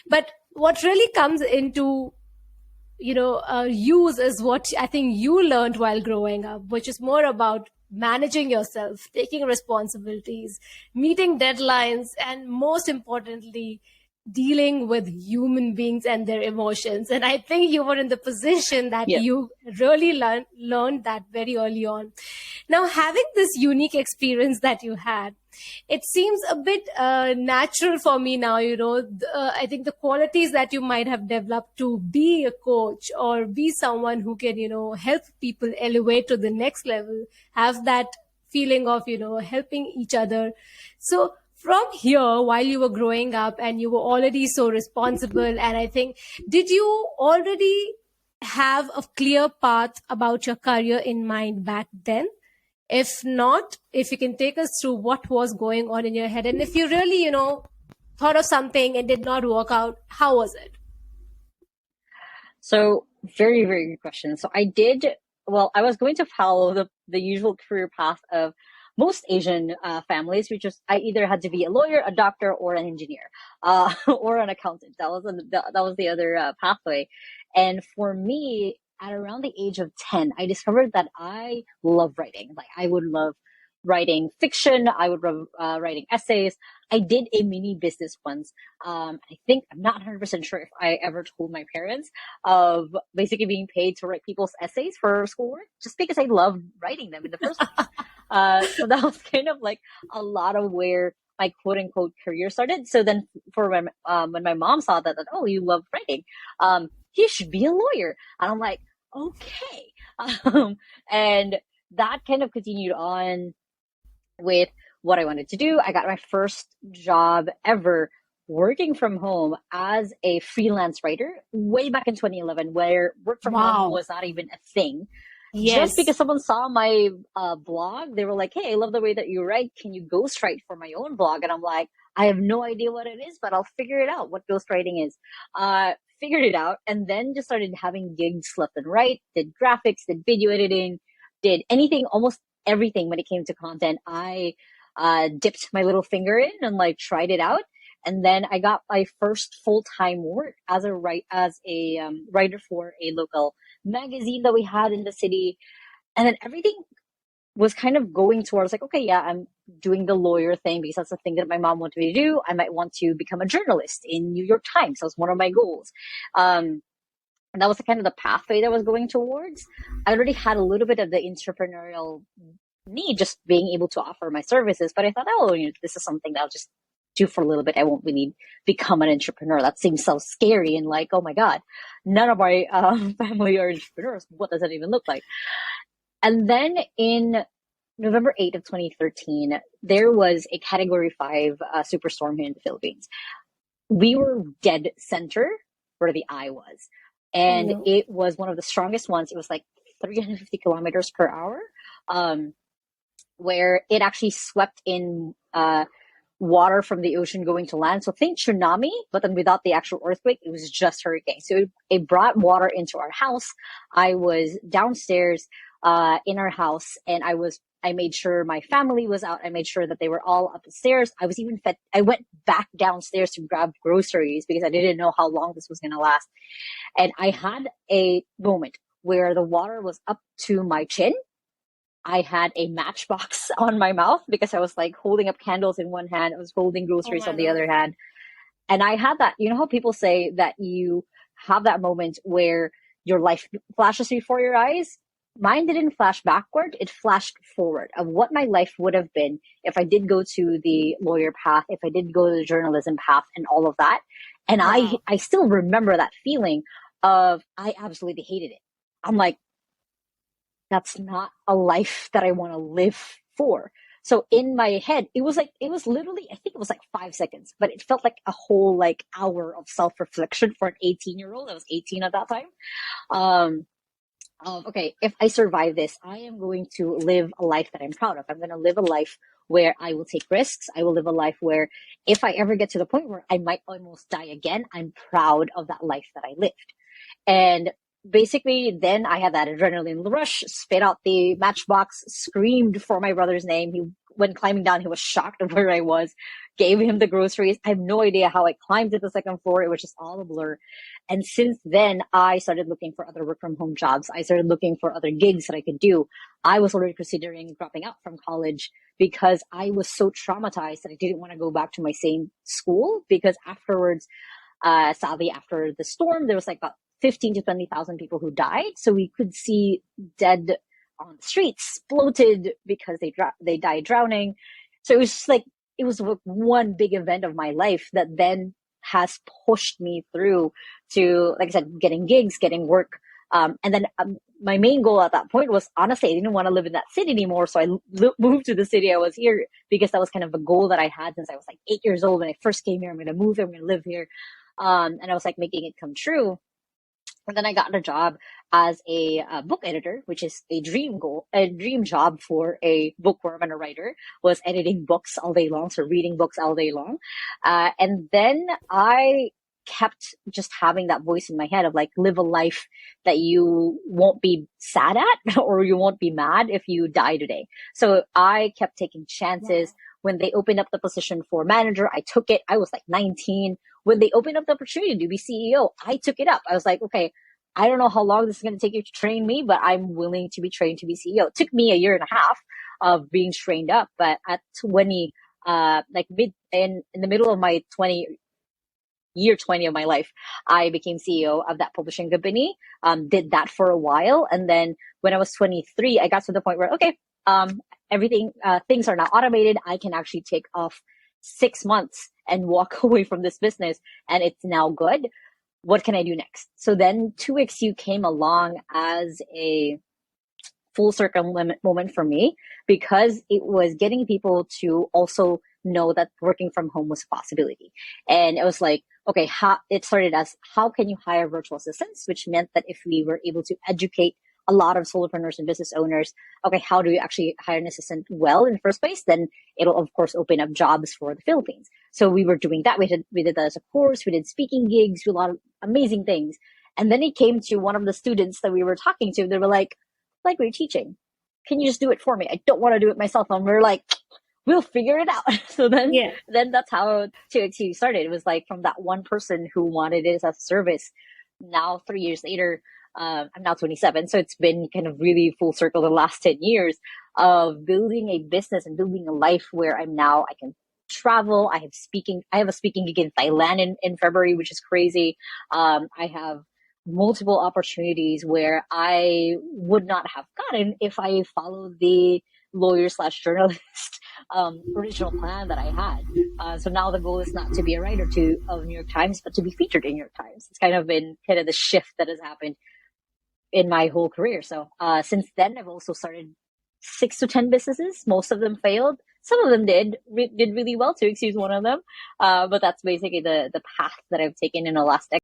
But what really comes into use is what I think you learned while growing up, which is more about managing yourself, taking responsibilities, meeting deadlines, and most importantly, dealing with human beings and their emotions. And I think you were in the position that Yeah. you really learned that very early on. Now, having this unique experience that you had, it seems a bit natural for me now. I think the qualities that you might have developed to be a coach or be someone who can, help people elevate to the next level, have that feeling of, helping each other. So from here, while you were growing up and you were already so responsible, and I think, did you already have a clear path about your career in mind back then? If not, if you can take us through what was going on in your head, and if you really, thought of something and did not work out, how was it? So very, very good question. So I was going to follow the usual career path of most Asian families, which is I either had to be a lawyer, a doctor, or an engineer, or an accountant. That was the other pathway. And for me, at around the age of 10, I discovered that I love writing. Like I would love writing fiction. I would love writing essays. I did a mini business once. I think I'm not 100% sure if I ever told my parents of basically being paid to write people's essays for schoolwork just because I loved writing them in the first place. So that was kind of like a lot of where my quote unquote career started. So then for when my mom saw that, oh, you love writing, you should be a lawyer. And I'm like, okay. And that kind of continued on with what I wanted to do. I got my first job ever working from home as a freelance writer way back in 2011, where work from home Wow. was not even a thing. Yes. Just because someone saw my blog, they were like, "Hey, I love the way that you write. Can you ghostwrite for my own blog?" And I'm like, "I have no idea what it is, but I'll figure it out. What ghostwriting is." Figured it out, and then just started having gigs left and right. Did graphics, did video editing, did anything, almost everything when it came to content. I dipped my little finger in and like tried it out. And then I got my first full time work as a writer for a local magazine that we had in the city. And then everything was kind of going towards like, okay, yeah, I'm doing the lawyer thing because that's the thing that my mom wanted me to do. I might want to become a journalist in New York Times. That was one of my goals. And that was the kind of the pathway that I was going towards. I already had a little bit of the entrepreneurial need, just being able to offer my services. But I thought, oh, this is something that I'll just do for a little bit. I won't really become an entrepreneur. That seems so scary and like, oh my God, none of my family are entrepreneurs. What does that even look like? And then in November 8th of 2013, there was a Category 5 superstorm here in the Philippines. We were dead center where the eye was. And it was one of the strongest ones. It was like 350 kilometers per hour, where it actually swept in water from the ocean going to land. So think tsunami, but then without the actual earthquake, it was just hurricane. So it brought water into our house. I was downstairs in our house, and I made sure my family was out. I made sure that they were all up the stairs. I was even fed. I went back downstairs to grab groceries because I didn't know how long this was going to last. And I had a moment where the water was up to my chin. I had a matchbox on my mouth because I was like holding up candles in one hand. I was holding groceries on the other hand. And I had that, you know how people say that you have that moment where your life flashes before your eyes? Mine didn't flash backward, it flashed forward of what my life would have been if I did go to the lawyer path, if I did go to the journalism path and all of that. And wow. I still remember that feeling of I absolutely hated it. I'm like, that's not a life that I want to live for. So in my head, it was literally, I think it was like 5 seconds, but it felt like a whole like hour of self-reflection for an 18-year-old. I was 18 at that time. Okay, if I survive this, I am going to live a life that I'm proud of. I'm going to live a life where I will take risks. I will live a life where if I ever get to the point where I might almost die again, I'm proud of that life that I lived. And basically, then I had that adrenaline rush, spit out the matchbox, screamed for my brother's name. When climbing down, he was shocked of where I was. gave him the groceries. I have no idea how I climbed to the second floor. It was just all a blur. And since then, I started looking for other work from home jobs. I started looking for other gigs that I could do. I was already considering dropping out from college because I was so traumatized that I didn't want to go back to my same school, because afterwards, sadly, after the storm, there was like about 15 to 20,000 people who died. So we could see dead on the streets, bloated because they died drowning. So it was just like, it was one big event of my life that then has pushed me through to, like I said, getting gigs, getting work. And then my main goal at that point was, honestly, I didn't want to live in that city anymore. So I moved to the city I was here, because that was kind of a goal that I had since I was like 8 years old. When I first came here, I'm going to move here, I'm going to live here. And I was like making it come true. And then I got a job as a book editor, which is a dream job for a bookworm and a writer, was editing books all day long. So reading books all day long. And then I kept just having that voice in my head of like, live a life that you won't be sad at or you won't be mad if you die today. So I kept taking chances. When they opened up the position for manager, I took it. I was like 19. When they opened up the opportunity to be CEO, I took it up. I was like, okay, I don't know how long this is going to take you to train me, but I'm willing to be trained to be CEO. It took me a year and a half of being trained up, but at 20, like in the middle of my year 20 of my life, I became CEO of that publishing company, did that for a while. And then when I was 23, I got to the point where, okay, everything, things are now automated. I can actually take off 6 months and walk away from this business, and it's now good. What can I do next? So then 2XU came along as a full circle moment for me, because it was getting people to also know that working from home was a possibility. And it was like, okay, it started as, how can you hire virtual assistants? Which meant that if we were able to educate a lot of solopreneurs and business owners, okay, how do you actually hire an assistant well in the first place? Then it'll of course open up jobs for the Philippines. So we were doing that. We did that as a course. We did speaking gigs, we did a lot of amazing things. And then it came to one of the students that we were talking to. They were like, we're teaching. Can you just do it for me? I don't want to do it myself. And we're like, we'll figure it out. So then that's how 2XU started. It was like from that one person who wanted it as a service. Now, 3 years later, I'm now 27. So it's been kind of really full circle the last 10 years of building a business and building a life where I can travel. I have a speaking gig in Thailand in February, which is crazy. I have multiple opportunities where I would not have gotten if I followed the lawyer/journalist original plan that I had. So now the goal is not to be a writer of New York Times, but to be featured in New York Times. It's kind of been kind of the shift that has happened in my whole career. So since then, I've also started 6 to 10 businesses. Most of them failed. Some of them did really well. 2XU is one of them. But that's basically the path that I've taken in the last decade.